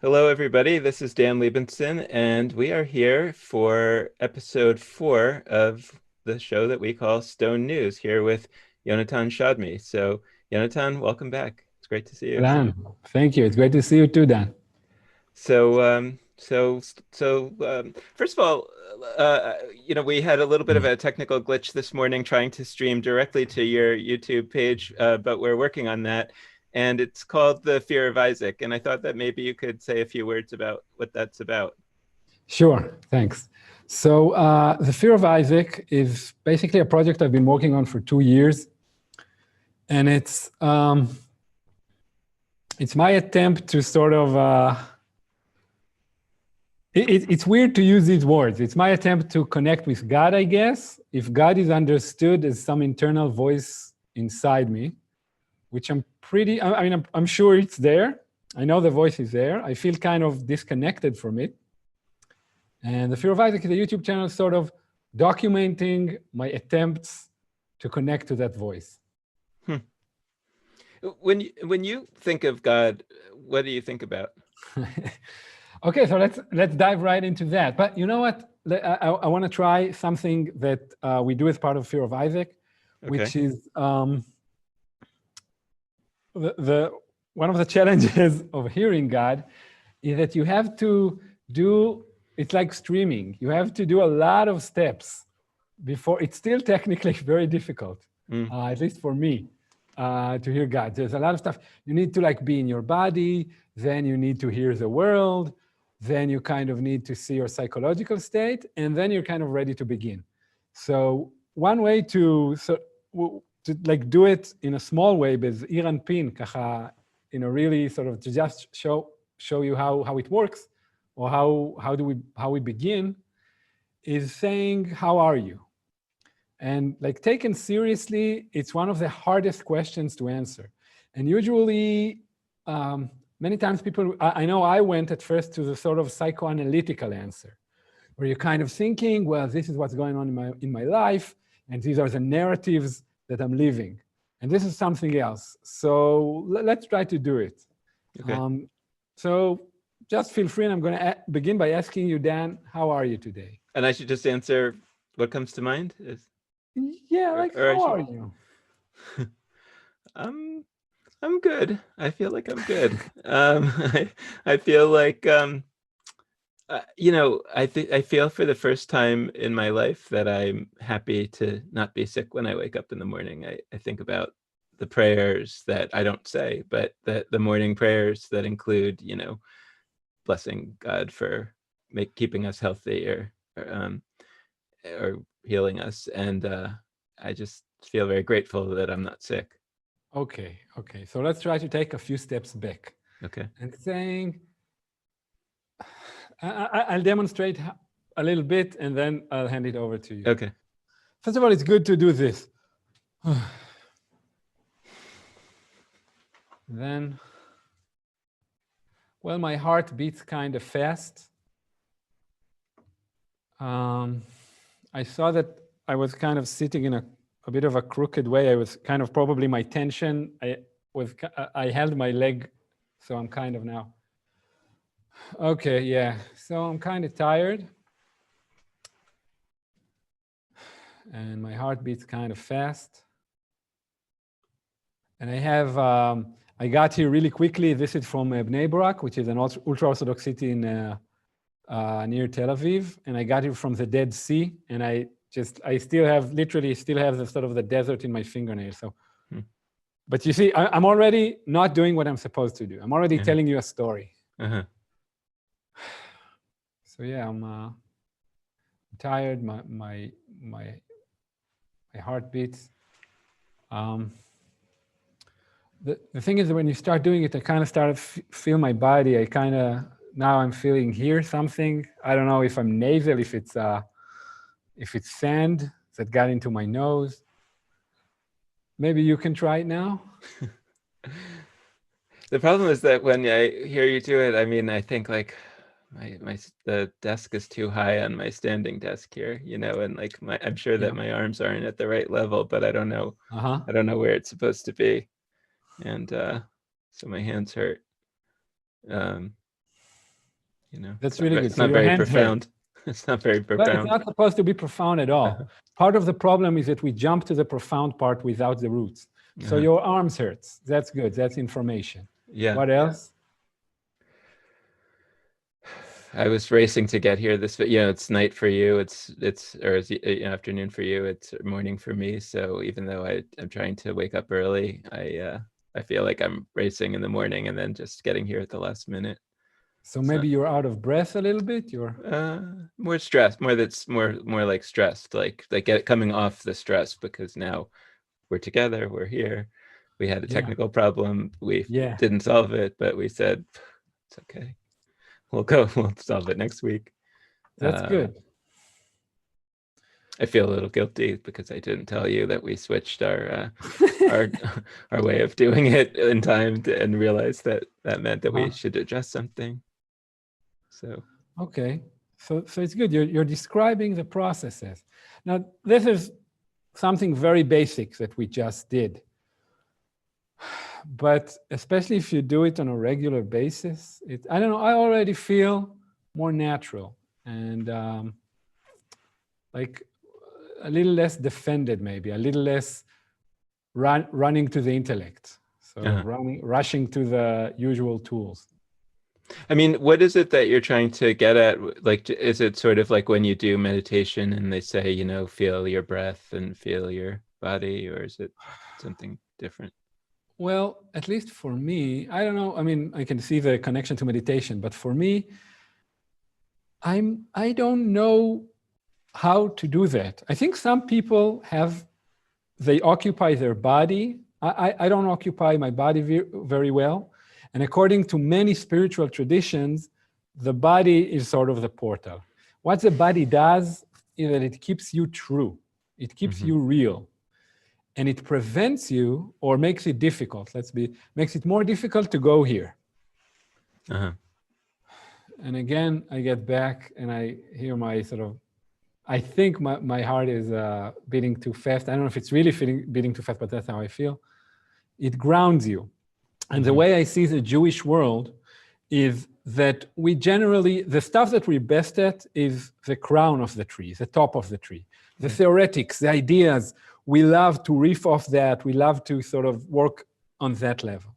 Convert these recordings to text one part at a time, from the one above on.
Hello, everybody. This is Dan Libenson, and we are here for episode 4 of the show that we call Stone News, here with Yehonatan Shadmi. So, Yehonatan, welcome back. It's great to see you. Dan, thank you. It's great to see you too, Dan. So, first of all, we had a little bit of a technical glitch this morning trying to stream directly to your YouTube page, but we're working on that. And it's called The Fear of Isaac. And I thought that maybe you could say a few words about what that's about. Sure, thanks. So The Fear of Isaac is basically a project I've been working on for 2 years. And it's my attempt to sort of, it's weird to use these words. It's my attempt to connect with God, I guess, if God is understood as some internal voice inside me, which I'm sure it's there. I know the voice is there. I feel kind of disconnected from it. And The Fear of Isaac is a YouTube channel sort of documenting my attempts to connect to that voice. When you think of God, what do you think about? Okay, so let's dive right into that. But you know what? I want to try something that we do as part of Fear of Isaac, which is one of the challenges of hearing God is that you have to do, it's like streaming. You have to do a lot of steps before, it's still technically very difficult, at least for me, to hear God. There's a lot of stuff. You need to like be in your body, then you need to hear the world, then you kind of need to see your psychological state, and then you're kind of ready to begin. So one way to like do it in a small way, בזעיר אנפין, ככה, really sort of to just show you how it works, or how we begin, is saying, how are you? And like taken seriously, it's one of the hardest questions to answer. And usually, many times people, I know I went at first to the sort of psychoanalytical answer, where you're kind of thinking, well, this is what's going on in my life, and these are the narratives that I'm living. And this is something else. So let's try to do it. Okay. So just feel free, and I'm going to begin by asking you, Dan, how are you today? And I should just answer what comes to mind? How are you? I'm good. I feel like I'm good. I feel like, I feel for the first time in my life that I'm happy to not be sick when I wake up in the morning. I think about the prayers that I don't say, but the morning prayers that include, blessing God for keeping us healthy or healing us. And I just feel very grateful that I'm not sick. Okay. So let's try to take a few steps back. Okay. And saying, I'll demonstrate a little bit, and then I'll hand it over to you. Okay. First of all, it's good to do this. Then, well, my heart beats kind of fast. I saw that I was kind of sitting in a bit of a crooked way. I was kind of probably my tension. I held my leg, so I'm kind of now. Okay, yeah. So I'm kind of tired. And my heart beats kind of fast. And I got here really quickly. This is from Bnei Brak, which is an ultra-Orthodox city in near Tel Aviv. And I got here from the Dead Sea. And I literally still have the sort of the desert in my fingernail. So, but you see, I'm already not doing what I'm supposed to do. I'm already telling you a story. So yeah, I'm tired. My heart beats. The thing is that when you start doing it, I kind of start to feel my body. Now I'm feeling here something. I don't know if I'm nasal, if it's sand that got into my nose. Maybe you can try it now. The problem is that when I hear you do it, I think like the desk is too high on my standing desk here, and like I'm sure that my arms aren't at the right level, but I don't know. I don't know where it's supposed to be. And so my hands hurt. That's really good. It's not very profound. It's not very profound. Well, it's not supposed to be profound at all. Part of the problem is that we jump to the profound part without the roots. So your arms hurts. That's good. That's information. Yeah. What else? I was racing to get here. It's night for you. It's afternoon for you. It's morning for me. So even though I'm trying to wake up early, I feel like I'm racing in the morning and then just getting here at the last minute. So maybe you're out of breath a little bit. You're more stressed. More like stressed. Like coming off the stress, because now we're together. We're here. We had a technical problem. We didn't solve it, but we said it's okay. We'll solve it next week. That's good. I feel a little guilty because I didn't tell you that we switched our way of doing it in time and realized that meant that we should adjust something. So okay, so it's good. You're describing the processes. Now this is something very basic that we just did. But especially if you do it on a regular basis, I don't know, I already feel more natural and like a little less defended, maybe a little less running to the intellect. So rushing to the usual tools. I mean, what is it that you're trying to get at? Like, is it sort of like when you do meditation and they say, feel your breath and feel your body, or is it something different? Well, at least for me, I don't know. I mean, I can see the connection to meditation, but for me, I don't know how to do that. I think some people they occupy their body. I don't occupy my body very well. And according to many spiritual traditions, the body is sort of the portal. What the body does is that it keeps you true. It keeps you real. And it prevents you, or makes it difficult, makes it more difficult to go here. And again, I get back and I hear I think my heart is beating too fast. I don't know if it's really beating too fast, but that's how I feel. It grounds you. And the way I see the Jewish world is that the stuff that we're best at is the crown of the tree, the top of the tree. The theoretics, the ideas, we love to riff off that. We love to sort of work on that level.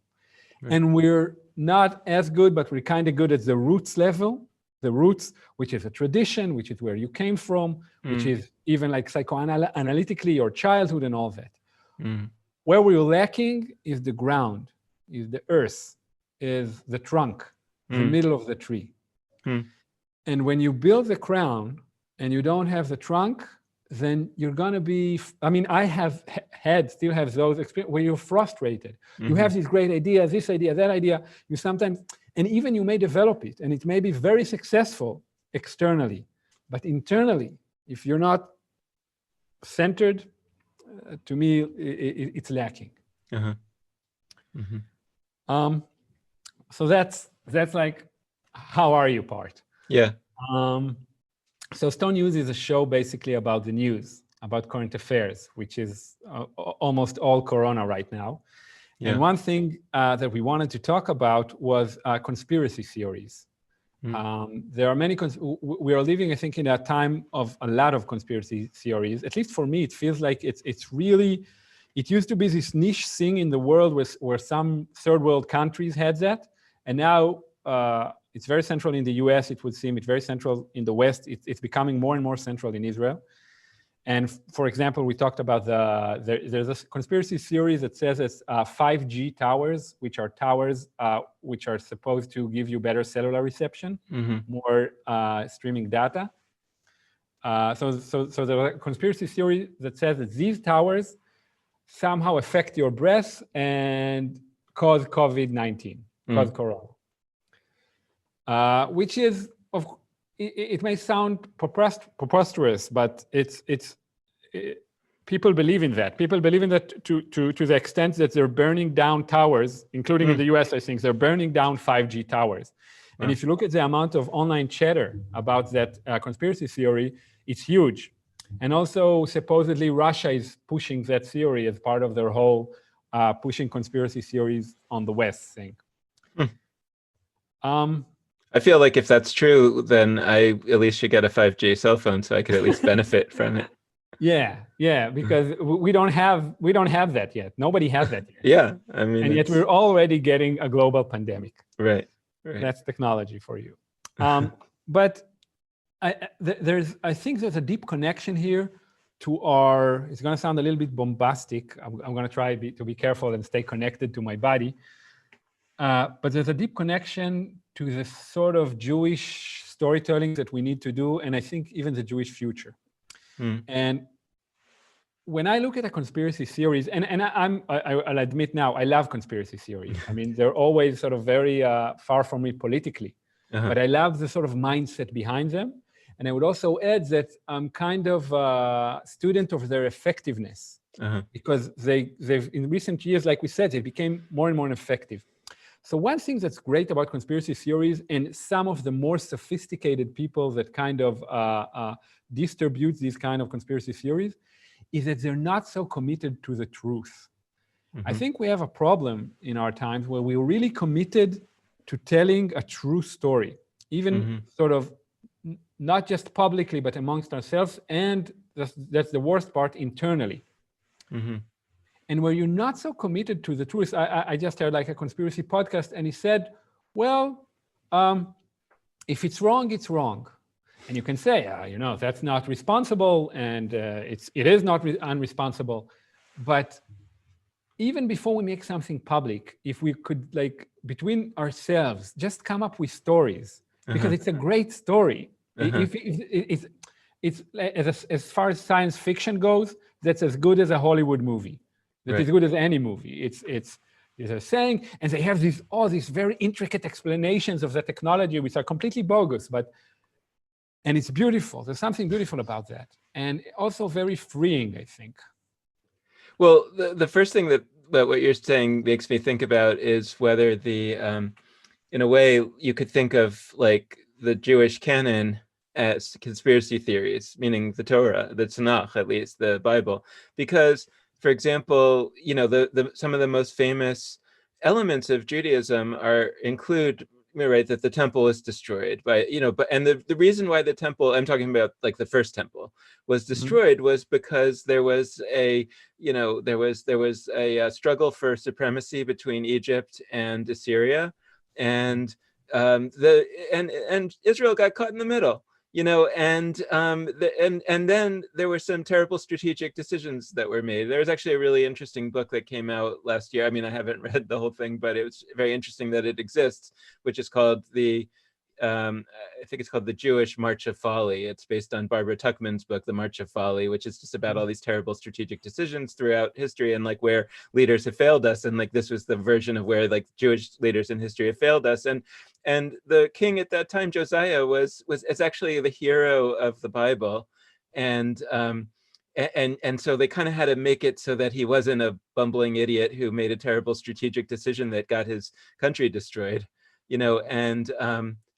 Right. And we're not as good, but we're kind of good at the roots level. The roots, which is a tradition, which is where you came from, which is even like psychoanalytically your childhood and all that. Where we're lacking is the ground, is the earth, is the trunk, the middle of the tree. And when you build the crown and you don't have the trunk, then you're going to be, I still have those experiences where you're frustrated. You have these great ideas, this idea, that idea. You sometimes, and even you may develop it, and it may be very successful externally, but internally, if you're not centered, to me, it's lacking. So that's like, how are you part? Yeah. So Stone News is a show basically about the news, about current affairs, which is almost all Corona right now. Yeah. And one thing that we wanted to talk about was conspiracy theories. There are many, we are living, I think, in a time of a lot of conspiracy theories. At least for me, it feels like it's really, it used to be this niche thing in the world where some third world countries had that. And now it's very central in the US, it would seem. It's very central in the West. It's becoming more and more central in Israel. And for example, we talked about there's a conspiracy theory that says it's 5G towers, which are towers which are supposed to give you better cellular reception, more streaming data. So there's a conspiracy theory that says that these towers somehow affect your breath and cause COVID-19, cause corona. Which is, it may sound preposterous, but people believe in that. People believe in that to the extent that they're burning down towers, including in the US, I think, they're burning down 5G towers. And if you look at the amount of online chatter about that conspiracy theory, it's huge. And also, supposedly, Russia is pushing that theory as part of their whole pushing conspiracy theories on the West, saying. I feel like if that's true, then I at least should get a 5G cell phone so I could at least benefit from it. Yeah, because we don't have that yet. Nobody has that yet. Yeah, I mean, and yet we're already getting a global pandemic. Right. That's technology for you. But I think there's a deep connection here to our. It's going to sound a little bit bombastic. I'm going to try to be careful and stay connected to my body. But there's a deep connection to the sort of Jewish storytelling that we need to do, and I think even the Jewish future. And when I look at a conspiracy theories, and I'll admit now, I love conspiracy theories. I mean, they're always sort of very far from me politically, but I love the sort of mindset behind them. And I would also add that I'm kind of a student of their effectiveness, because they've in recent years, like we said, they became more and more effective. So one thing that's great about conspiracy theories and some of the more sophisticated people that kind of distribute these kind of conspiracy theories is that they're not so committed to the truth. I think we have a problem in our times where we're really committed to telling a true story, even sort of not just publicly, but amongst ourselves. And that's the worst part, internally. And where you're not so committed to the truth, I just heard like a conspiracy podcast, and he said, well, if it's wrong, it's wrong. And you can say, that's not responsible, and it is not unresponsible. But even before we make something public, if we could, like, between ourselves, just come up with stories, because it's a great story. It's as far as science fiction goes, that's as good as a Hollywood movie. That's as good as any movie. It's a saying, and they have all these very intricate explanations of the technology, which are completely bogus, and it's beautiful. There's something beautiful about that, and also very freeing, I think. Well, the first thing that what you're saying makes me think about is whether in a way, you could think of like the Jewish canon as conspiracy theories, meaning the Torah, the Tanakh, at least the Bible, because, for example, some of the most famous elements of Judaism include, right, that the temple was destroyed by, and the reason why the temple, I'm talking about like the first temple, was destroyed was because there was a struggle for supremacy between Egypt and Assyria, and Israel got caught in the middle. And then there were some terrible strategic decisions that were made. There was actually a really interesting book that came out last year. I mean, I haven't read the whole thing, but it was very interesting that it exists, which is called I think it's called The Jewish March of Folly. It's based on Barbara Tuchman's book, The March of Folly, which is just about all these terrible strategic decisions throughout history and like where leaders have failed us. And like this was the version of where like Jewish leaders in history have failed us. And the king at that time, Josiah, is actually the hero of the Bible. And so they kind of had to make it so that he wasn't a bumbling idiot who made a terrible strategic decision that got his country destroyed, and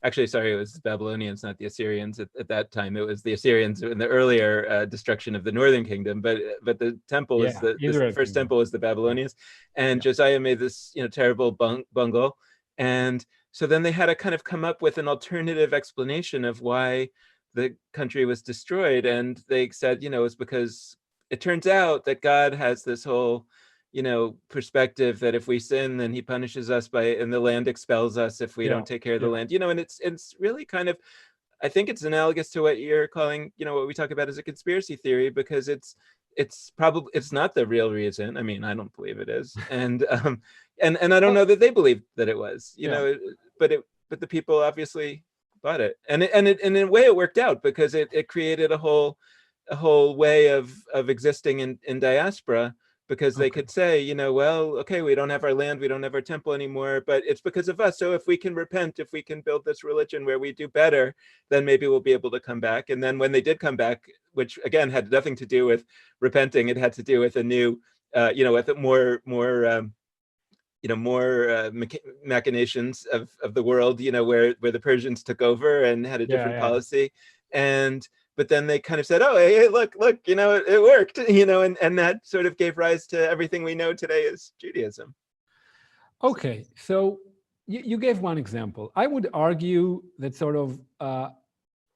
actually, sorry, it was the Babylonians, not the Assyrians at that time. It was the Assyrians in the earlier destruction of the northern kingdom, but the temple was the first temple was the Babylonians, and Josiah made this terrible bungle, and so then they had to kind of come up with an alternative explanation of why the country was destroyed, and they said, it's because it turns out that God has this whole perspective that if we sin, then he punishes us and the land expels us if we don't take care of the land, and it's really kind of, I think it's analogous to what you're calling, what we talk about as a conspiracy theory, because it's not the real reason. I mean, I don't believe it is. And I don't know that they believed that it was, but the people obviously bought it. And in a way it worked out, because it created a whole way of existing in diaspora, because they could say, well, okay, we don't have our land, we don't have our temple anymore, but it's because of us. So if we can repent, if we can build this religion where we do better, then maybe we'll be able to come back. And then when they did come back, which again had nothing to do with repenting, it had to do with a new, with more machinations of the world, where the Persians took over and had a different policy. but then they kind of said, oh, hey, look, it worked, and that sort of gave rise to everything we know today as Judaism. Okay, so you gave one example. I would argue that sort of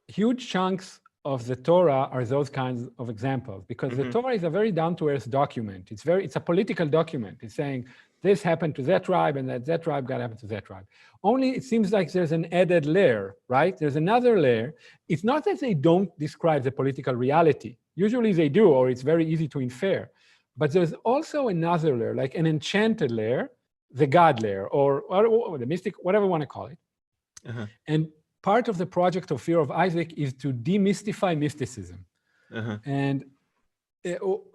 huge chunks of the Torah are those kinds of examples, because the Torah is a very down-to-earth document. It's a political document. It's saying this happened to that tribe, and that tribe got happened to that tribe. Only it seems like there's an added layer, right? There's another layer. It's not that they don't describe the political reality. Usually they do, or it's very easy to infer. But there's also another layer, like an enchanted layer, the God layer, or the mystic, whatever you want to call it. And part of the project of Fear of Isaac is to demystify mysticism. And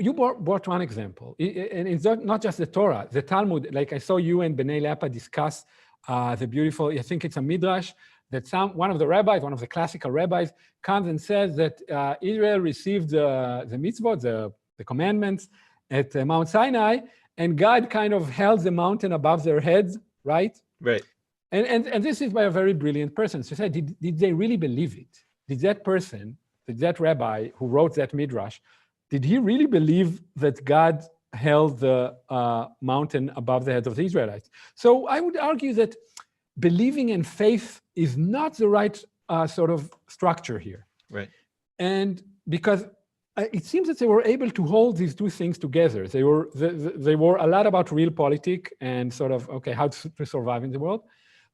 you brought one example, and it's not just the Torah, the Talmud. Like I saw you and B'nai Leapa discuss the beautiful, I think it's a midrash, that one of the rabbis, one of the classical rabbis, comes and says that Israel received the mitzvot, the commandments at Mount Sinai, and God kind of held the mountain above their heads, right? Right. And this is by a very brilliant person. So say, did they really believe it? Did that person, that rabbi who wrote that midrash, did he really believe that God held the mountain above the heads of the Israelites? So I would argue that believing in faith is not the right sort of structure here. Right. And because it seems that they were able to hold these two things together. They were a lot about realpolitik and sort of, okay, how to survive in the world.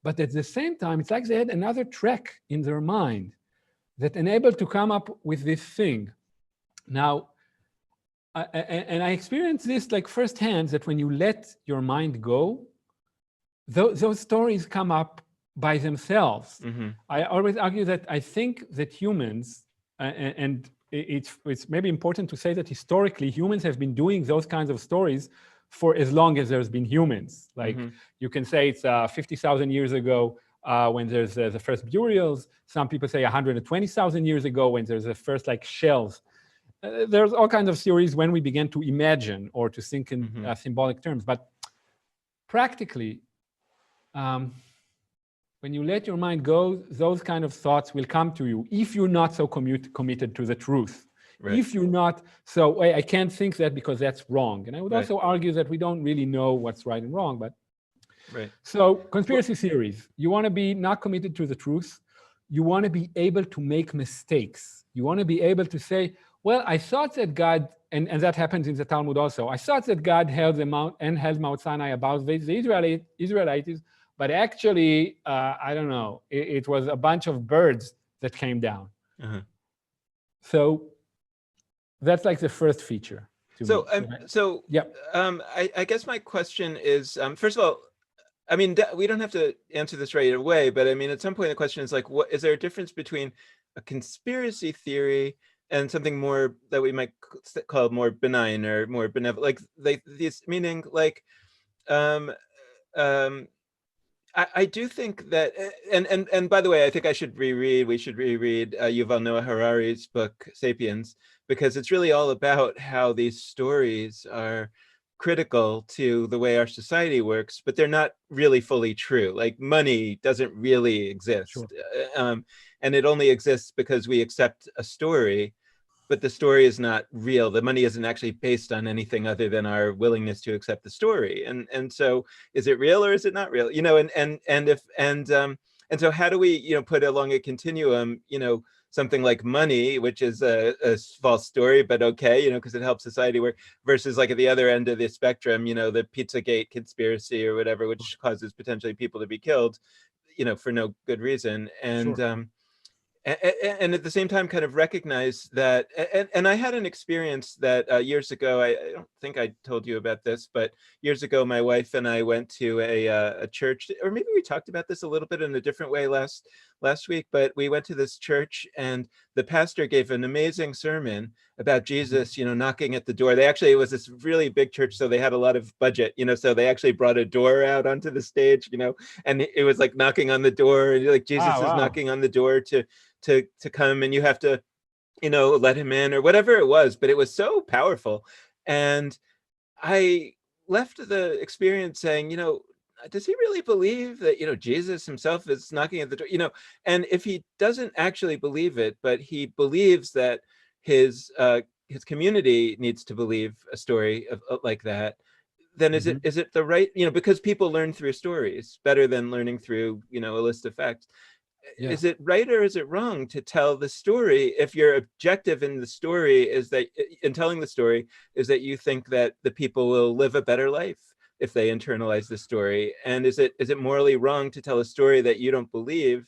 But at the same time, it's like they had another track in their mind that enabled to come up with this thing. Now, I experienced this like firsthand, that when you let your mind go, those stories come up by themselves. I always argue that I think that humans, and it's maybe important to say that historically humans have been doing those kinds of stories for as long as there's been humans. Like you can say it's 50,000 years ago when there's the first burials. Some people say 120,000 years ago when there's the first like shells. There's all kinds of theories when we began to imagine or to think in symbolic terms. But practically, when you let your mind go, those kind of thoughts will come to you if you're not so committed to the truth. Right. If you're not, so I can't think that because that's wrong. And I would also argue that we don't really know what's right and wrong. But so conspiracy theories, you want to be not committed to the truth. You want to be able to make mistakes. You want to be able to say, well, I thought that God, and that happens in the Talmud also, I thought that God held Mount Sinai above the Israelites, but actually, I don't know, it was a bunch of birds that came down. So that's like the first feature. I guess my question is, first of all, I mean, we don't have to answer this right away, but I mean, at some point the question is like, what is there a difference between a conspiracy theory and something more that we might call more benign or more benevolent, like this, meaning like, I do think that, and by the way, I think we should reread Yuval Noah Harari's book, Sapiens, because it's really all about how these stories are critical to the way our society works, but they're not really fully true. Like money doesn't really exist. And it only exists because we accept a story, but the story is not real. The money isn't actually based on anything other than our willingness to accept the story. And so is it real or is it not real? And so how do we, put along a continuum, something like money, which is a false story, but okay, because it helps society work, versus like at the other end of the spectrum, the Pizzagate conspiracy or whatever, which causes potentially people to be killed, for no good reason. And at the same time kind of recognize that, and I had an experience that years ago, I don't think I told you about this, but years ago, my wife and I went to a church, or maybe we talked about this a little bit in a different way last week, but we went to this church and the pastor gave an amazing sermon about Jesus, knocking at the door. It was this really big church, so they had a lot of budget, so they actually brought a door out onto the stage, and it was like knocking on the door, and like Jesus is knocking on the door to come, and you have to, let him in or whatever it was, but it was so powerful. And I left the experience saying, does he really believe that, Jesus himself is knocking at the door? And if he doesn't actually believe it, but he believes that his community needs to believe a story like that, then is Mhm. it the right, because people learn through stories better than learning through, a list of facts. Yeah. Is it right or is it wrong to tell the story if your objective in the story is that, in telling the story, is that you think that the people will live a better life if they internalize the story? And is it morally wrong to tell a story that you don't believe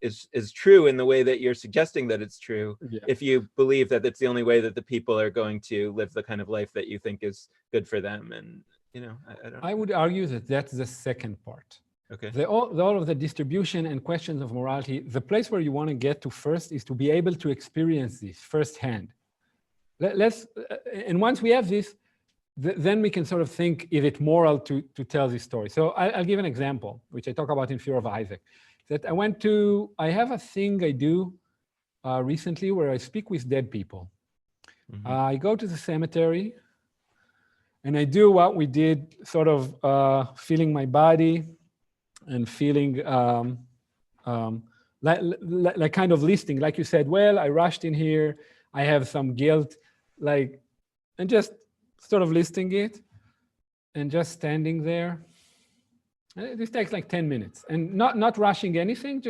is true in the way that you're suggesting that it's true, Yeah. if you believe that it's the only way that the people are going to live the kind of life that you think is good for them? And I don't. I would argue that that's the second part. Okay. All of the distribution and questions of morality, the place where you want to get to first is to be able to experience this firsthand. And once we have this, then we can sort of think, is it moral to tell this story? So I'll give an example, which I talk about in Fear of Isaac. That I have a thing I do recently where I speak with dead people. Mm-hmm. I go to the cemetery and I do what we did, sort of feeling my body and feeling like kind of listing, like you said, well, I rushed in here, I have some guilt, and just sort of listing it and just standing there. This takes like 10 minutes and not rushing anything,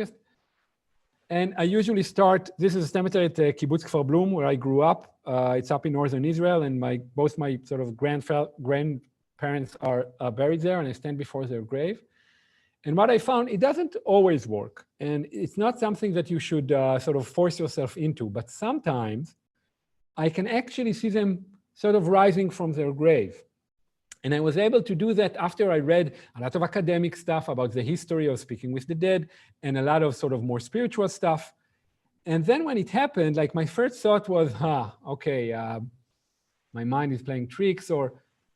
and I usually start, this is a cemetery at Kibbutz Kfar Blum, where I grew up. It's up in northern Israel, and both my sort of grandparents are buried there, and I stand before their grave. And what I found, it doesn't always work. And it's not something that you should sort of force yourself into, but sometimes I can actually see them sort of rising from their grave. And I was able to do that after I read a lot of academic stuff about the history of speaking with the dead and a lot of sort of more spiritual stuff. And then when it happened, like my first thought was, okay, my mind is playing tricks, or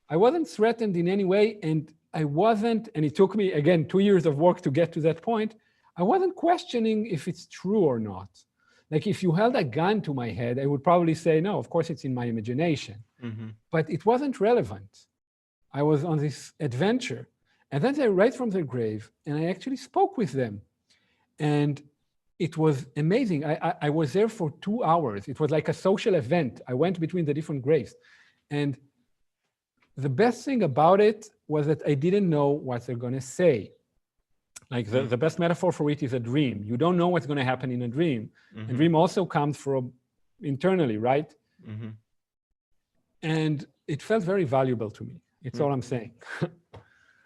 I wasn't threatened in any way. And it took me, again, 2 years of work to get to that point. I wasn't questioning if it's true or not. Like if you held a gun to my head, I would probably say, no, of course it's in my imagination. Mm-hmm. But it wasn't relevant. I was on this adventure. And then they right from their grave, and I actually spoke with them. And it was amazing. I was there for 2 hours. It was like a social event. I went between the different graves. And the best thing about it was that I didn't know what they're going to say. Like the best metaphor for it is a dream. You don't know what's going to happen in a dream. Mm-hmm. A dream also comes from internally, right? Mm-hmm. And it felt very valuable to me. It's all I'm saying.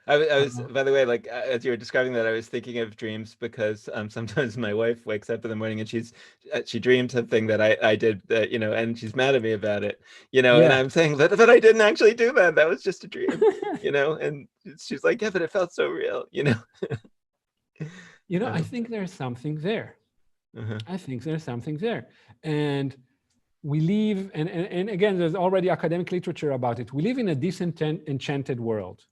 I was, by the way, like as you were describing that, I was thinking of dreams because sometimes my wife wakes up in the morning and she dreamed something that I did, and she's mad at me about it, and I'm saying, but I didn't actually do that. That was just a dream, and she's like, yeah, but it felt so real, I think there's something there. Uh-huh. I think there's something there. And we live, and again, there's already academic literature about it. We live in a disenchanted world.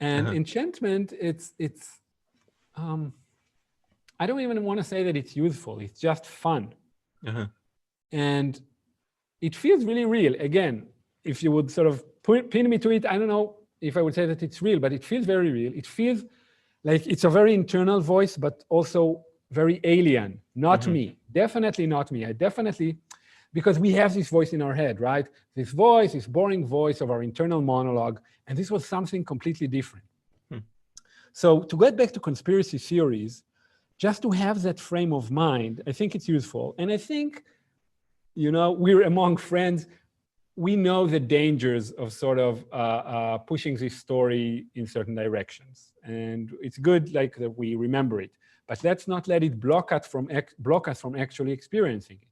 And enchantment, it's I don't even want to say that it's useful. It's just fun. And it feels really real. Again, if you would sort of pin me to it, I don't know if I would say that it's real, but it feels very real. It feels like it's a very internal voice, but also very alien. Not me. Definitely not me. Because we have this voice in our head, right? This voice, this boring voice of our internal monologue. And this was something completely different. So to get back to conspiracy theories, just to have that frame of mind, I think it's useful. And I think, we're among friends. We know the dangers of sort of pushing this story in certain directions. And it's good that we remember it. But let's not let it block us from actually experiencing it.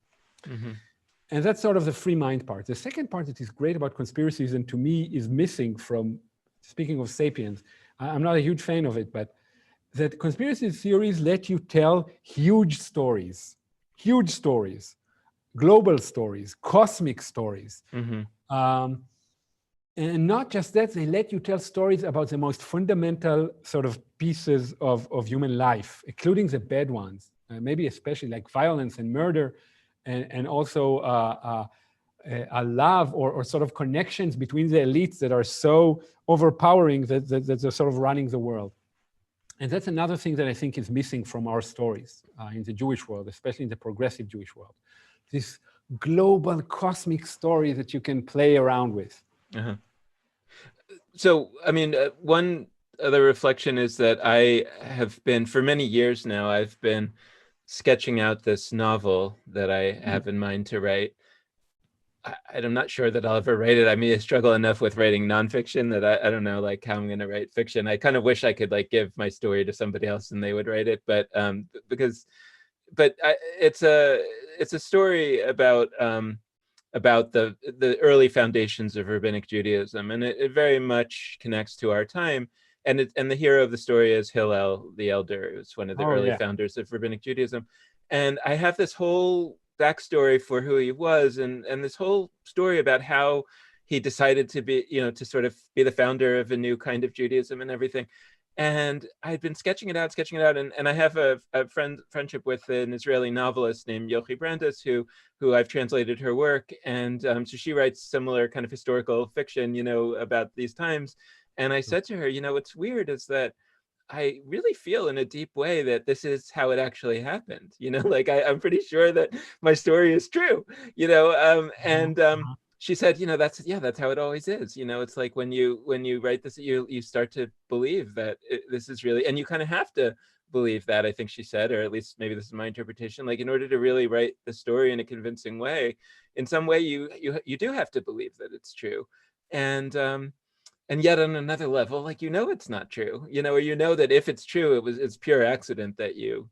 And that's sort of the free mind part. The second part that is great about conspiracies, and to me is missing from, speaking of Sapiens, I'm not a huge fan of it, but that conspiracy theories let you tell huge stories, global stories, cosmic stories. And not just that, they let you tell stories about the most fundamental sort of pieces of human life, including the bad ones, maybe especially like violence and murder, and also a love or sort of connections between the elites that are so overpowering that they're sort of running the world. And that's another thing that I think is missing from our stories in the Jewish world, especially in the progressive Jewish world. This global cosmic story that you can play around with. Uh-huh. So, I mean, one other reflection is that I have been, for many years now, I've been sketching out this novel that I have in mind to write. I'm not sure that I'll ever write it. I mean, I struggle enough with writing nonfiction that I don't know like how I'm going to write fiction. I kind of wish I could like give my story to somebody else and they would write it, but it's a story about the early foundations of rabbinic Judaism, and it very much connects to our time. And the hero of the story is Hillel the Elder, who's one of the early founders of rabbinic Judaism. And I have this whole backstory for who he was, and this whole story about how he decided to be, to sort of be the founder of a new kind of Judaism and everything. And I'd been sketching it out, and I have a friendship with an Israeli novelist named Yochi Brandes, who I've translated her work, and so she writes similar kind of historical fiction, about these times. And I said to her, what's weird is that I really feel in a deep way that this is how it actually happened. Like I'm pretty sure that my story is true. She said, that's how it always is. It's like when you write this, you start to believe that this is really, and you kind of have to believe that, I think she said, or at least maybe this is my interpretation, like in order to really write the story in a convincing way, in some way you do have to believe that it's true. And yet on another level, like, it's not true, or that if it's true, it's pure accident that you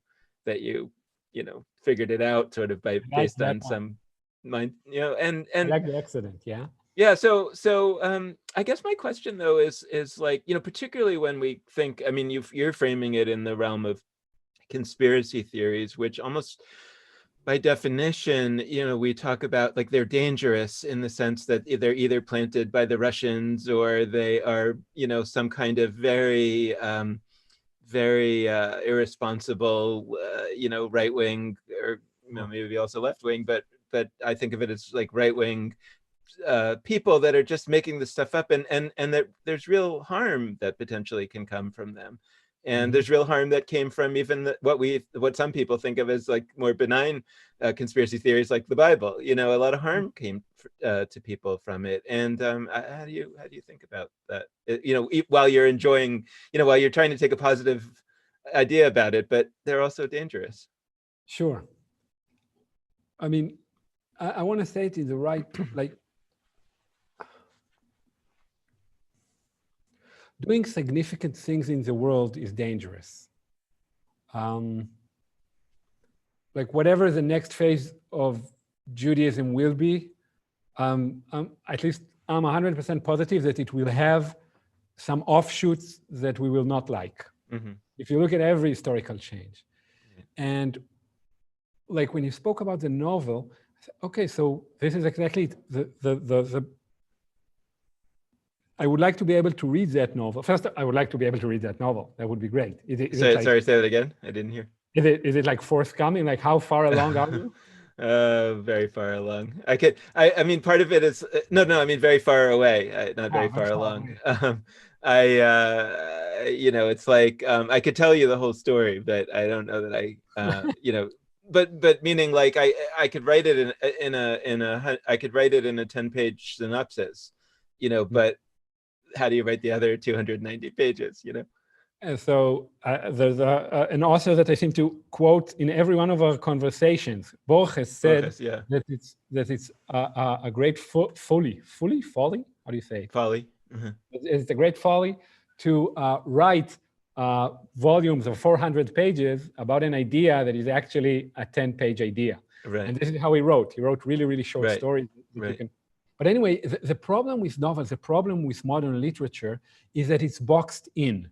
figured it out sort of based on some mind, and I like the accident, yeah. Yeah, so I guess my question though is like, particularly when we think, I mean, you're framing it in the realm of conspiracy theories, which almost by definition, we talk about like they're dangerous in the sense that they're either planted by the Russians or they are, some kind of very, very irresponsible, right wing, or maybe also left wing, but I think of it as like right wing people that are just making this stuff up, and that there's real harm that potentially can come from them. And there's real harm that came from even what some people think of as like more benign conspiracy theories, like the Bible. A lot of harm came to people from it. And how do you think about that? While you're enjoying, while you're trying to take a positive idea about it, but they're also dangerous. Sure. I mean, I want to say it in the right, like, doing significant things in the world is dangerous. Like whatever the next phase of Judaism will be, at least I'm 100% positive that it will have some offshoots that we will not like. If you look at every historical change. And like when you spoke about the novel, okay, so this is exactly the I would like to be able to read that novel. First, I would like to be able to read that novel. That would be great. Sorry, say that again. I didn't hear. Is it like forthcoming? Like how far along are you? Very far along. I mean, part of it is, no, I mean, very far away, not very far along. It's like, I could tell you the whole story, but I don't know that but meaning like I could write it I could write it in a 10-page synopsis, but how do you write the other 290 pages, And so there's an author that I seem to quote in every one of our conversations. Borges has said that it's a great folly. How do you say it? Folly. It's a great folly to write volumes of 400 pages about an idea that is actually a 10-page idea. Right. And this is how he wrote. He wrote really, really short stories. Right. But anyway, the problem with novels, the problem with modern literature is that it's boxed in.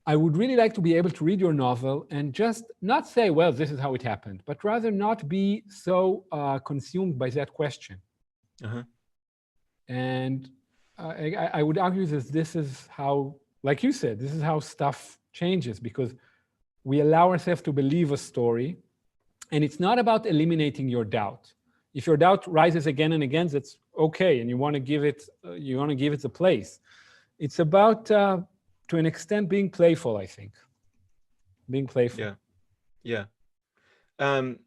I would really like to be able to read your novel and just not say, well, this is how it happened, but rather not be so consumed by that question. And I would argue that this is how, like you said, this is how stuff changes, because we allow ourselves to believe a story, and it's not about eliminating your doubt. If your doubt rises again and again, that's okay, and you want to give it a place. It's about, to an extent, being playful. I think being playful. Yeah, yeah, um,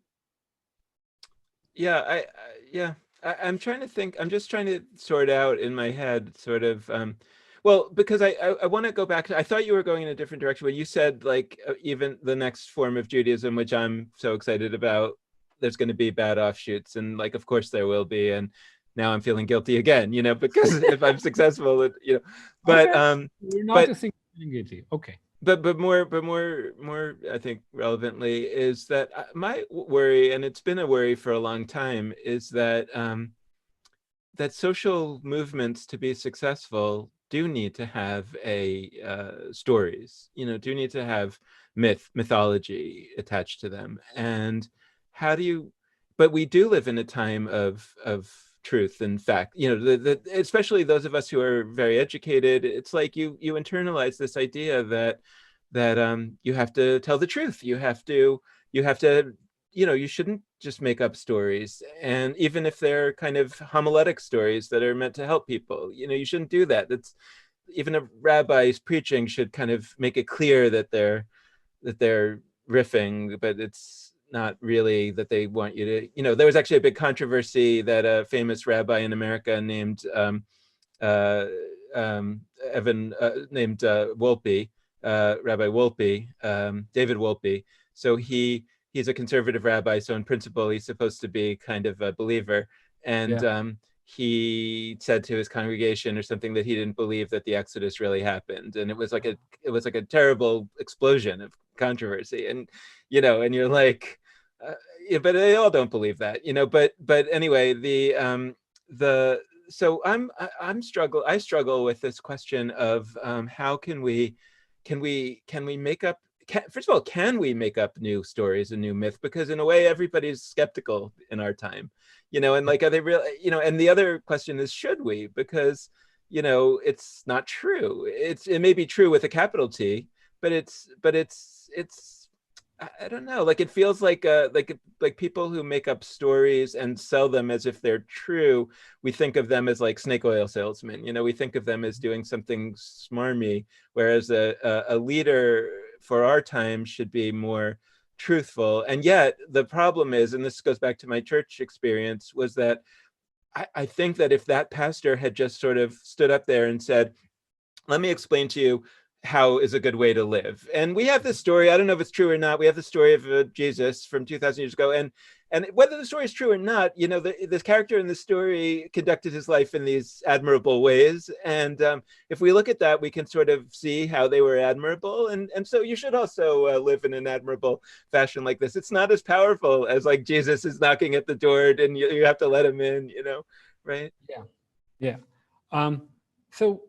yeah. I'm trying to think. I'm just trying to sort out in my head, sort of. Well, because I want to go back. I thought you were going in a different direction, but you said like even the next form of Judaism, which I'm so excited about, there's going to be bad offshoots, and like of course there will be, and now I'm feeling guilty again, because if I'm successful, but Okay. We're not but a single guilty. Okay. but more I think relevantly is that my worry, and it's been a worry for a long time, is that that social movements, to be successful, do need to have stories, do need to have mythology attached to them. And how do you, but we do live in a time of truth and fact, especially those of us who are very educated. It's like you internalize this idea that you have to tell the truth. You have to you shouldn't just make up stories, and even if they're kind of homiletic stories that are meant to help people, you shouldn't do that. That's, even a rabbi's preaching should kind of make it clear that they're riffing, but it's not really that they want you to, there was actually a big controversy that a famous rabbi in America named Evan named Wolpe, Rabbi Wolpe, David Wolpe. So he's a conservative rabbi, so in principle he's supposed to be kind of a believer, and he said to his congregation or something that he didn't believe that the Exodus really happened, and it was like a terrible explosion of controversy, and and you're like, yeah, but they all don't believe that, but anyway, so I struggle with this question of how can we make up, first of all, can we make up new stories and new myth? Because in a way, everybody's skeptical in our time, and like, are they real? And the other question is, should we? Because, it's not true. It may be true with a capital T, but it's I don't know. Like, it feels like people who make up stories and sell them as if they're true. We think of them as like snake oil salesmen. We think of them as doing something smarmy, whereas a leader for our time should be more truthful. And yet the problem is, and this goes back to my church experience, was that I think that if that pastor had just sort of stood up there and said, let me explain to you how is a good way to live. And we have this story, I don't know if it's true or not, we have the story of Jesus from 2,000 years ago, and whether the story is true or not, this character in the story conducted his life in these admirable ways, and if we look at that, we can sort of see how they were admirable, and so you should also live in an admirable fashion like this. It's not as powerful as like Jesus is knocking at the door and you have to let him in, right? Yeah. So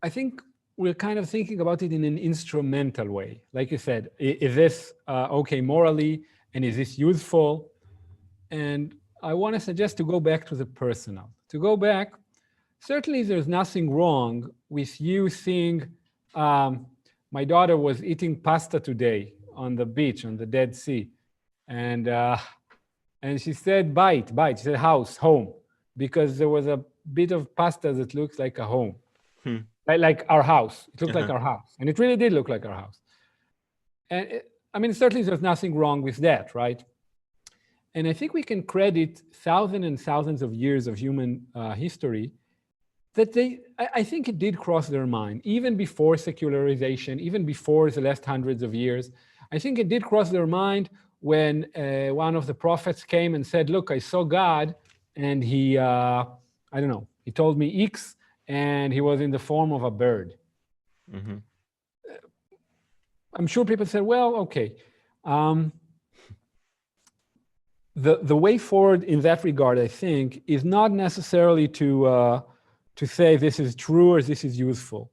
I think we're kind of thinking about it in an instrumental way. Like you said, is this okay morally, and is this useful? And I want to suggest to go back to the personal. To go back, certainly there's nothing wrong with you seeing, my daughter was eating pasta today on the beach, on the Dead Sea. And she said, bite. She said, house, home, because there was a bit of pasta that looks like a home. Like our house. It looked like our house. And it really did look like our house. And certainly there's nothing wrong with that, right? And I think we can credit thousands and thousands of years of human history that I think it did cross their mind, even before secularization, even before the last hundreds of years. I think it did cross their mind when one of the prophets came and said, look, I saw God, and he, he told me X, and he was in the form of a bird. Mm-hmm. I'm sure people said, well, okay. The way forward in that regard, I think, is not necessarily to say this is true or this is useful,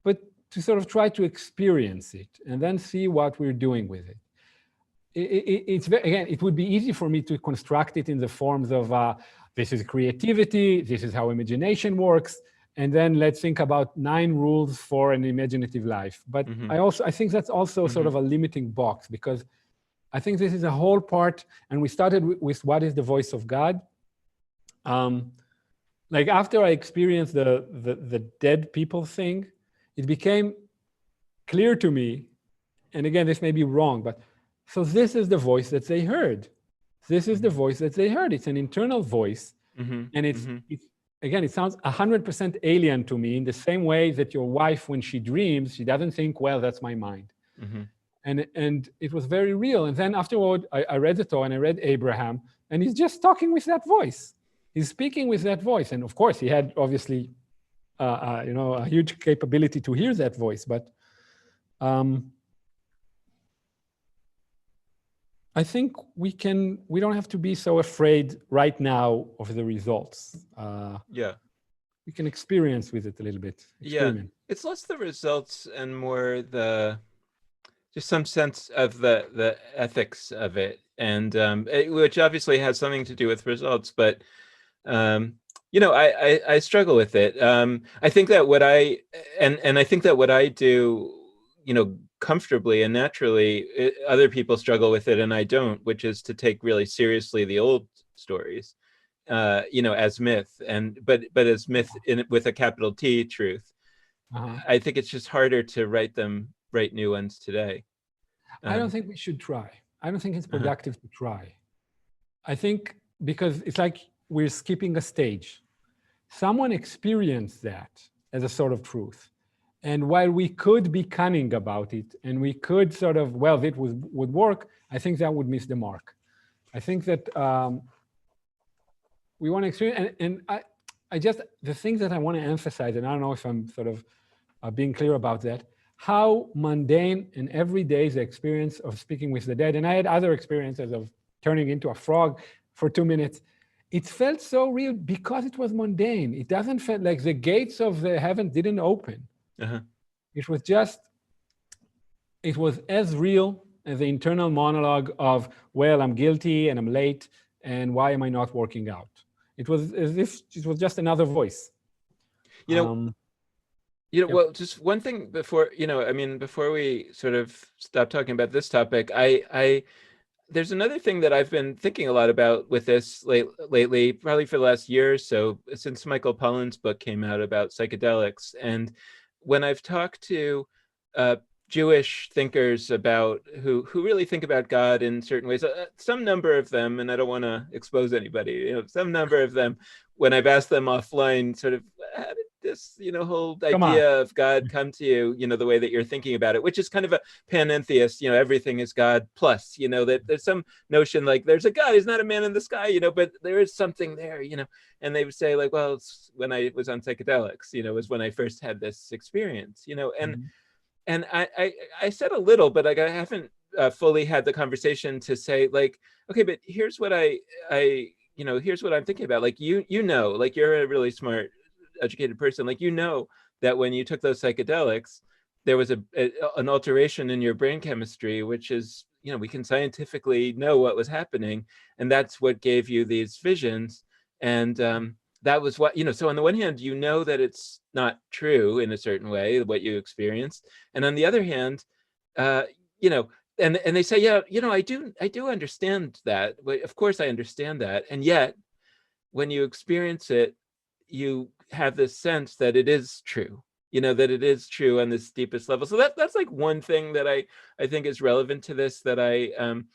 but to sort of try to experience it and then see what we're doing with it. Again, it would be easy for me to construct it in the forms of this is creativity, this is how imagination works, and then let's think about 9 rules for an imaginative life. But I think that's also sort of a limiting box, because I think this is a whole part, and we started with what is the voice of God, Like after I experienced the dead people thing, it became clear to me, and again, this may be wrong, but so this is the voice that they heard. This is the voice that they heard. It's an internal voice. And it's again, it sounds 100% alien to me, in the same way that your wife, when she dreams, she doesn't think, well, that's my mind. And it was very real. And then afterward, I read the Torah and I read Abraham, and he's just talking with that voice. He's speaking with that voice. And of course, he had obviously, a huge capability to hear that voice. But I think we don't have to be so afraid right now of the results. We can experience with it a little bit. Experiment. It's less the results and more just some sense of the ethics of it, and which obviously has something to do with results, but I struggle with it. I think that what I do, comfortably and naturally, other people struggle with it and I don't, which is to take really seriously the old stories, as myth, but as myth with a capital T, truth. I think it's just harder to write new ones today. I don't think we should try. I don't think it's productive to try. I think because it's like we're skipping a stage. Someone experienced that as a sort of truth. And while we could be cunning about it and we could sort of, well, it would work, I think that would miss the mark. I think that we want to experience, and I just, the things that I want to emphasize, and I don't know if I'm sort of being clear about that, how mundane and everyday is the experience of speaking with the dead. And I had other experiences of turning into a frog for 2 minutes. It felt so real because it was mundane. It doesn't feel like the gates of the heaven didn't open. It was as real as the internal monologue of, well, I'm guilty and I'm late and why am I not working out? It was as if it was just another voice. Well, just one thing before, before we sort of stop talking about this topic, there's another thing that I've been thinking a lot about with this lately, probably for the last year or so, since Michael Pollan's book came out about psychedelics. And when I've talked to Jewish thinkers about who really think about God in certain ways, some number of them, and I don't want to expose anybody, some number of them, when I've asked them offline, sort of, how did this, whole idea of God come to you, the way that you're thinking about it, which is kind of a panentheist, everything is God plus, that there's some notion like there's a God, he's not a man in the sky, but there is something there, and they would say like, well, it's when I was on psychedelics, was when I first had this experience, and I said a little, but like I haven't fully had the conversation to say like, okay, but here's what here's what I'm thinking about. Like, like you're a really smart, educated person. Like, that when you took those psychedelics, there was an alteration in your brain chemistry, which is, we can scientifically know what was happening. And that's what gave you these visions. And that was what, so on the one hand, that it's not true in a certain way, what you experienced. And on the other hand, and they say, yeah, I do understand that. Of course I understand that. And yet when you experience it, you have this sense that it is true, that it is true on this deepest level. So that's like one thing that I think is relevant to this, that I, and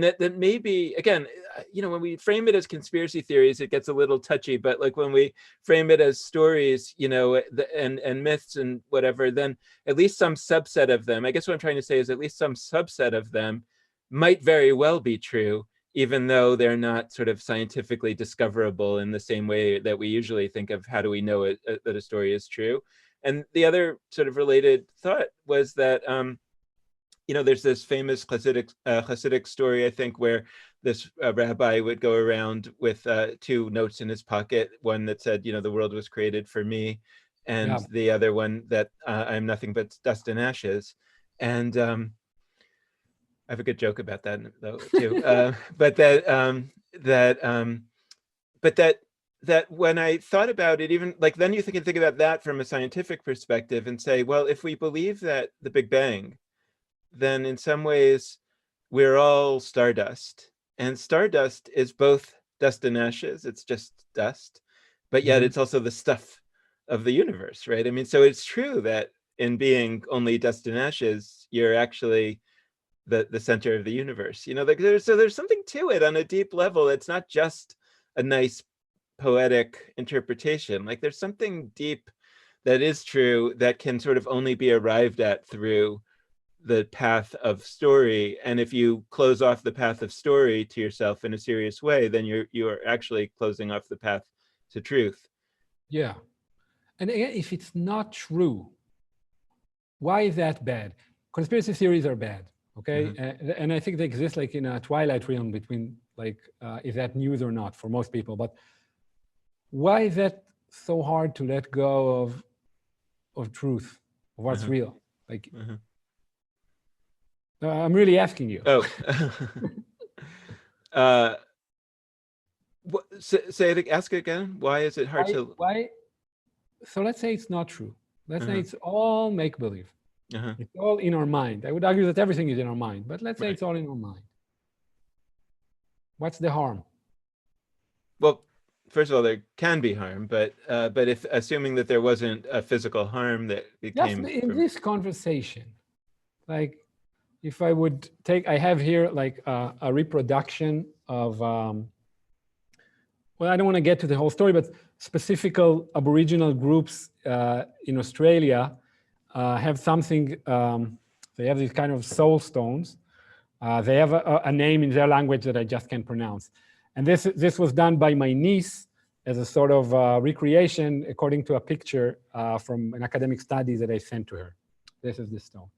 that maybe, again, when we frame it as conspiracy theories, it gets a little touchy, but like when we frame it as stories, and myths and whatever, then at least some subset of them, I guess what I'm trying to say is at least some subset of them might very well be true, even though they're not sort of scientifically discoverable in the same way that we usually think of how do we know that a story is true. And the other sort of related thought was that, there's this famous Hasidic story, I think, where this rabbi would go around with 2 notes in his pocket, one that said, the world was created for me, and the other one that I'm nothing but dust and ashes. And I have a good joke about that though too. But that when I thought about it, even like then you can think about that from a scientific perspective and say, well, if we believe that the Big Bang, then in some ways we're all stardust, and stardust is both dust and ashes. It's just dust, but yet it's also the stuff of the universe, right? I mean, so it's true that in being only dust and ashes, you're actually the center of the universe. You know, like there's something to it on a deep level. It's not just a nice poetic interpretation. Like there's something deep that is true that can sort of only be arrived at through the path of story. And if you close off the path of story to yourself in a serious way, then you're actually closing off the path to truth. Yeah. And again, if it's not true, why is that bad? Conspiracy theories are bad, okay? And I think they exist like in a twilight realm between like, is that news or not for most people? But why is that so hard to let go of truth, of what's real? Like, I'm really asking you. Oh, say it. Ask it again. Why is it hard to? Why? So let's say it's not true. Let's say it's all make believe. It's all in our mind. I would argue that everything is in our mind, but let's say it's all in our mind. What's the harm? Well, first of all, there can be harm, but if assuming that there wasn't a physical harm that came in this conversation, like if I would take, I have here like a reproduction of, well, I don't want to get to the whole story, but specific Aboriginal groups in Australia have something, they have these kind of soul stones. They have a name in their language that I just can't pronounce. And this was done by my niece as a sort of recreation, according to a picture from an academic study that I sent to her. This is the stone.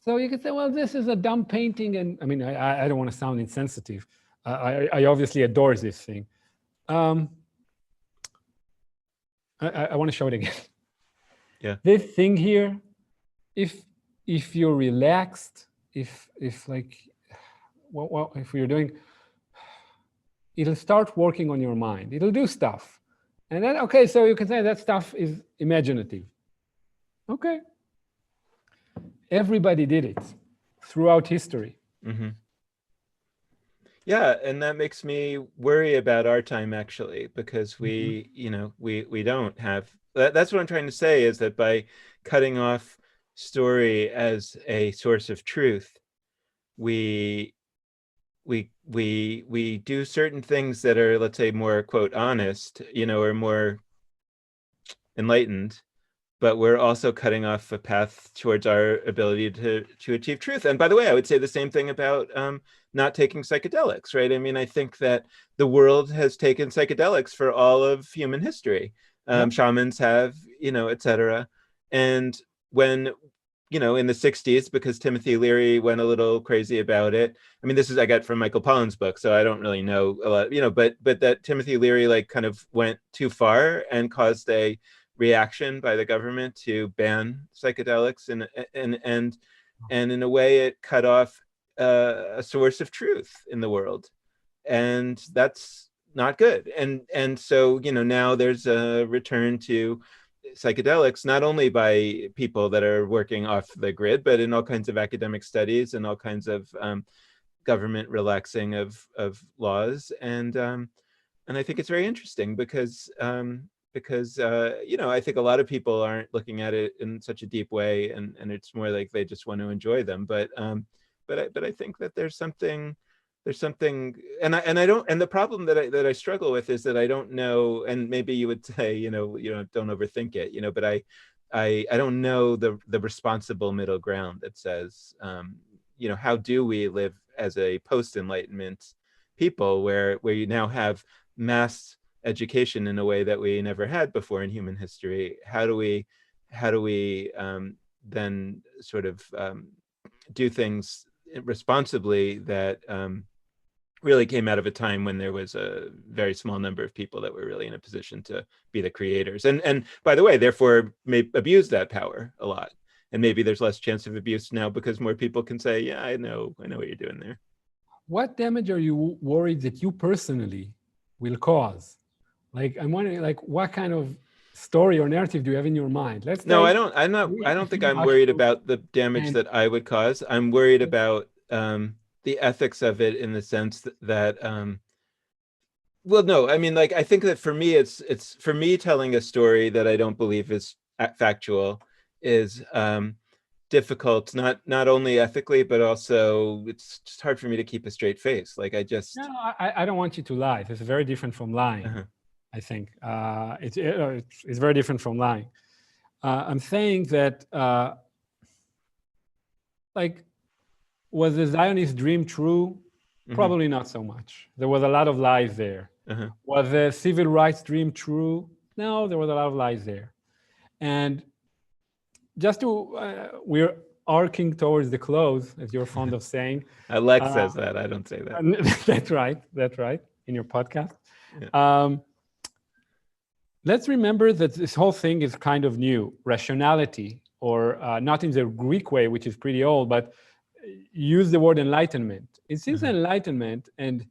So you could say, well, this is a dumb painting. And I mean, I don't want to sound insensitive. I obviously adore this thing. I want to show it again. Yeah. This thing here, if you're relaxed, if like, well, if you're doing, it'll start working on your mind. It'll do stuff. And then, okay, so you can say that stuff is imaginative. Okay. Everybody did it throughout history. Yeah, and that makes me worry about our time, actually, because we, you know, we don't have, that's what I'm trying to say, is that by cutting off story as a source of truth, we do certain things that are, let's say, more, quote, honest, you know, or more enlightened, but we're also cutting off a path towards our ability to achieve truth. And by the way, I would say the same thing about not taking psychedelics, right? I mean, I think that the world has taken psychedelics for all of human history. Shamans have, you know, et cetera. And when, you know, in the 60s, because Timothy Leary went a little crazy about it. I mean, this is, I got from Michael Pollan's book, so I don't really know a lot, you know, but that Timothy Leary like kind of went too far and caused a reaction by the government to ban psychedelics, and in a way it cut off a source of truth in the world, and that's not good. And so, you know, now there's a return to psychedelics, not only by people that are working off the grid, but in all kinds of academic studies and all kinds of government relaxing of laws. And I think it's very interesting because you know, I think a lot of people aren't looking at it in such a deep way, and it's more like they just want to enjoy them. But I think that there's something, and I don't, and the problem that I struggle with is that I don't know, and maybe you would say, you know, don't overthink it, you know, but I don't know the responsible middle ground that says, you know, how do we live as a post-enlightenment people where you now have mass education in a way that we never had before in human history? How do we then sort of do things responsibly that really came out of a time when there was a very small number of people that were really in a position to be the creators, and by the way, therefore may abuse that power a lot. And maybe there's less chance of abuse now because more people can say, yeah, I know what you're doing there. What damage are you worried that you personally will cause? Like, I'm wondering, like, what kind of story or narrative do you have in your mind? Let's no, I don't think I'm worried about the damage that I would cause. I'm worried about the ethics of it, in the sense that Well, no, I mean, like, I think that for me, it's for me telling a story that I don't believe is factual is difficult, not only ethically, but also it's just hard for me to keep a straight face. Like I No, just, I don't want you to lie. It's very different from lying. uh-huh. I think it's very different from lying. I'm saying that, like, was the Zionist dream true? Hmm. Probably not so much. There was a lot of lies there. Uh-huh. Was the civil rights dream true? No, there was a lot of lies there. And just to, we're arcing towards the close, as you're fond of saying. Alex Uh, says that. I don't say that. that's right. That's right. In your podcast. Yeah. Let's remember that this whole thing is kind of new. Rationality, or not in the Greek way, which is pretty old, but use the word enlightenment. It seems Uh-huh. enlightenment, and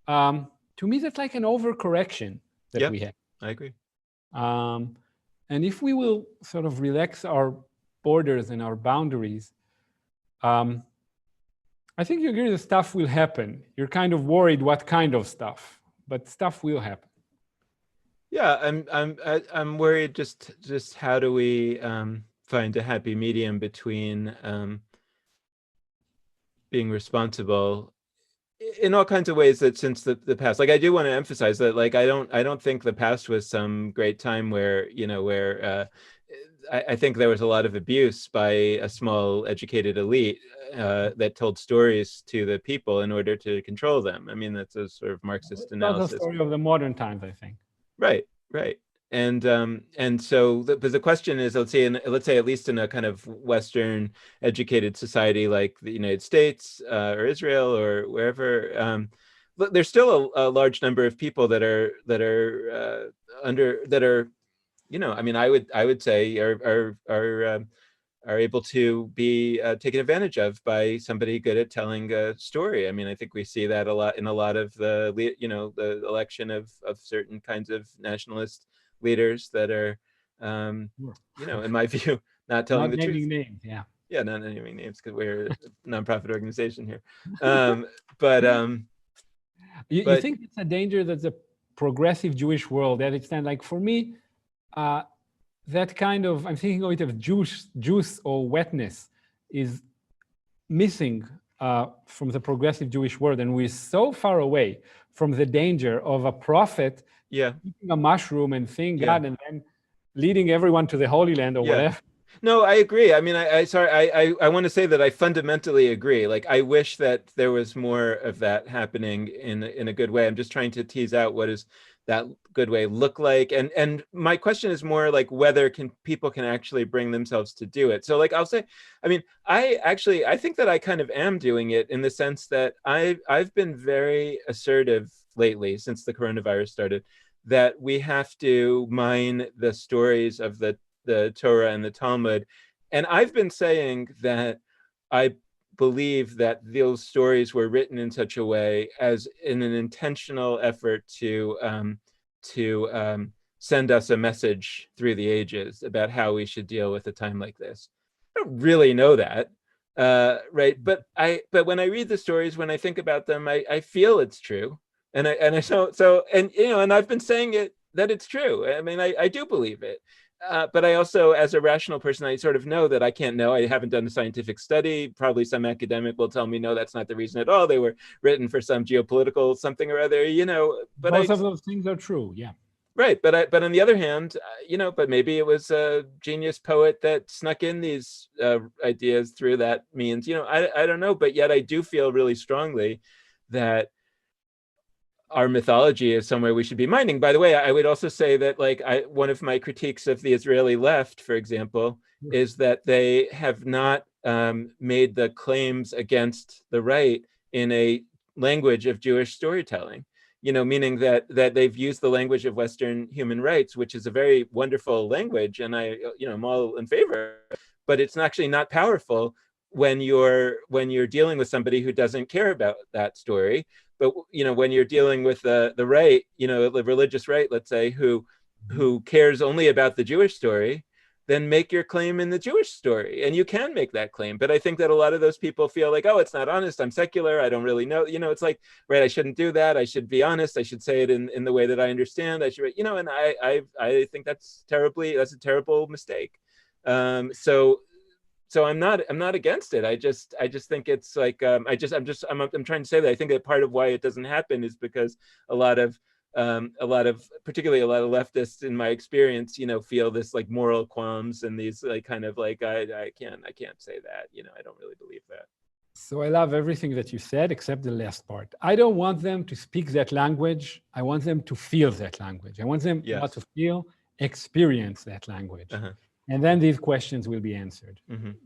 to me, that's like an overcorrection that Yeah, we have. I agree. And if we will sort of relax our borders and our boundaries, I think you agree that stuff will happen. You're kind of worried what kind of stuff, but stuff will happen. Yeah, I'm worried just how do we find a happy medium between being responsible in all kinds of ways that since the past, like I do want to emphasize that like I don't think the past was some great time where where I think there was a lot of abuse by a small educated elite that told stories to the people in order to control them. I mean, that's a sort of Marxist It's not the analysis. story of the modern times, I think. Right, right. And so but the question is, let's say at least in a kind of Western educated society like the United States or Israel or wherever, there's still a large number of people that are I mean, I would say are able to be taken advantage of by somebody good at telling a story. I mean, I think we see that a lot in a lot of the election of certain kinds of nationalist leaders that are, in my view, not telling Not the truth. naming names, yeah. Yeah, not naming names because we're a nonprofit organization here. But You think it's a danger that the progressive Jewish world, that extent, like for me, that kind of, I'm thinking of it of juice or wetness is missing from the progressive Jewish world. And we're so far away from the danger of a prophet yeah, eating a mushroom and seeing yeah, God and then leading everyone to the Holy Land or yeah. whatever. No, I agree. I mean, I want to say that I fundamentally agree. Like, I wish that there was more of that happening in a good way. I'm just trying to tease out what is that good way look like. And my question is more like whether people can actually bring themselves to do it. So like I'll say, I mean, I think that I kind of am doing it in the sense that I've been very assertive lately since the coronavirus started that we have to mine the stories of the Torah and the Talmud. And I've been saying that I believe that those stories were written in such a way as in an intentional effort to send us a message through the ages about how we should deal with a time like this. I don't really know that, right? But when I read the stories, when I think about them, I feel it's true, and I so and and I've been saying it that it's true. I mean, I do believe it. But I also, as a rational person, I sort of know that I can't know. I haven't done a scientific study. Probably some academic will tell me, no, that's not the reason at all. They were written for some geopolitical something or other, But Both of those things are true, yeah. right. But on the other hand, but maybe it was a genius poet that snuck in these ideas through that means. I don't know. But yet I do feel really strongly that our mythology is somewhere we should be mining. By the way, I would also say that like one of my critiques of the Israeli left, for example, is that they have not made the claims against the right in a language of Jewish storytelling. Meaning that they've used the language of Western human rights, which is a very wonderful language, and I'm all in favor, but it's actually not powerful when you're dealing with somebody who doesn't care about that story. But when you're dealing with the right, the religious right, let's say, who cares only about the Jewish story, then make your claim in the Jewish story. And you can make that claim. But I think that a lot of those people feel like, oh, it's not honest. I'm secular. I don't really know. It's like, right, I shouldn't do that. I should be honest. I should say it in the way that I understand. I should, and I think that's a terrible mistake. So I'm not against it. I just think it's like I'm trying to say that I think that part of why it doesn't happen is because particularly a lot of leftists in my experience, feel this like moral qualms and these like kind of like I can't say that, I don't really believe that. So I love everything that you said except the last part. I don't want them to speak that language. I want them to feel that language. I want them not to feel, experience that language. And then these questions will be answered.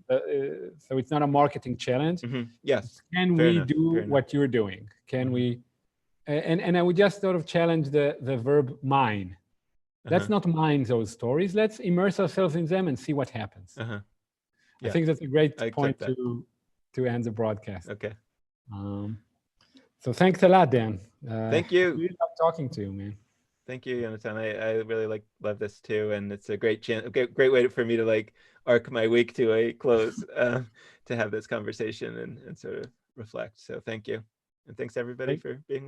So it's not a marketing challenge. Yes. Can we do what you're doing? Can we? And I would just sort of challenge the verb mine. Let's not mine those stories. Let's immerse ourselves in them and see what happens. I think that's a great point to end the broadcast. Okay. So thanks a lot, Dan. Thank you. I really love talking to you, man. Thank you, Yehonatan. I really love this too, and it's a great great way for me to like arc my week to a close, to have this conversation and sort of reflect. So thank you, and thanks everybody for being.